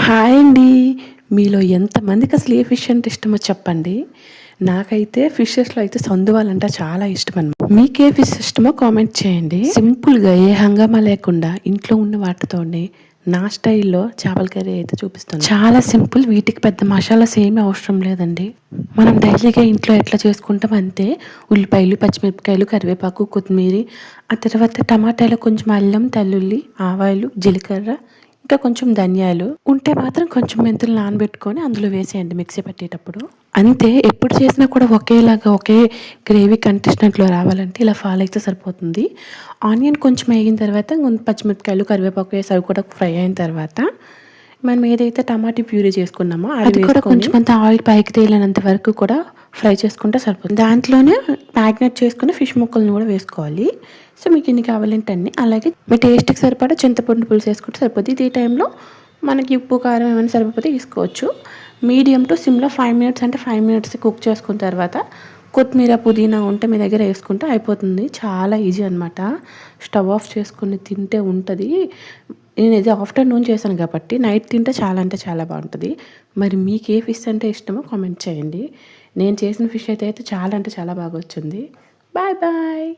Hi అండి. మీలో ఎంతమందికి అసలు ఏ ఫిష్ అంటే ఇష్టమో చెప్పండి. నాకైతే ఫిషెస్లో అయితే సందువాలంటే చాలా ఇష్టం అనమాట. మీకే ఫిష్ ఇష్టమో కామెంట్ చేయండి. సింపుల్గా ఏ హంగామా లేకుండా ఇంట్లో ఉన్న వాటితోనే నా స్టైల్లో చేపల కర్రీ అయితే చూపిస్తాను. చాలా సింపుల్, వీటికి పెద్ద మసాలాస్ ఏమీ అవసరం లేదండి. మనం డైలీగా ఇంట్లో ఎట్లా చేసుకుంటాం అంతే. ఉల్లిపాయలు, పచ్చిమిరపకాయలు, కరివేపాకు, కొత్తిమీర, ఆ తర్వాత టమాటాలు, కొంచెం అల్లం, తెల్లుల్లి, ఆవాలు, జీలకర్ర, ఇంకా కొంచెం ధనియాలు ఉంటే మాత్రం కొంచెం మెంతులు నానబెట్టుకొని అందులో వేసేయండి మిక్సీ పట్టేటప్పుడు. అంతే. ఎప్పుడు చేసినా కూడా ఒకేలాగా ఒకే గ్రేవీ కంటెస్టెంట్లో రావాలంటే ఇలా ఫాలో అయితే సరిపోతుంది. ఆనియన్ కొంచెం వేగిన తర్వాత పచ్చిమిరపకాయలు, కరివేపాకు వేసి అవి కూడా ఫ్రై అయిన తర్వాత మనం ఏదైతే టమాటా ప్యూరీ చేసుకున్నామో అది కూడా కొంచెం అంత ఆయిల్ పైకి తేలినంత వరకు కూడా ఫ్రై చేసుకుంటే సరిపోతుంది. దాంట్లోనే మ్యాగ్నేట్ చేసుకుని ఫిష్ ముక్కలను కూడా వేసుకోవాలి. సో మీకు ఎన్ని కావాలంటే అన్ని. అలాగే మీ టేస్ట్కి సరిపడా చింతపండు పులుసు వేసుకుంటే సరిపోతుంది. ఈ టైంలో మనకి ఉప్పు కారం ఏమైనా సరిపోతే తీసుకోవచ్చు. మీడియం టు సిమ్లో 5 మినిట్స్ అంటే 5 మినిట్స్ కుక్ చేసుకున్న తర్వాత కొత్తిమీర, పుదీనా ఉంటే మీ దగ్గర వేసుకుంటే అయిపోతుంది. చాలా ఈజీ అనమాట. స్టవ్ ఆఫ్ చేసుకుని తింటే ఉంటుంది. నేను ఇది ఆఫ్టర్నూన్ చేశాను కాబట్టి నైట్ తింటే చాలా అంటే చాలా బాగుంటుంది. మరి మీకు ఏ ఫిష్ అంటే ఇష్టమో కామెంట్ చేయండి. నేను చేసిన ఫిష్ అయితే చాలా అంటే చాలా బాగా వచ్చింది. Bye bye.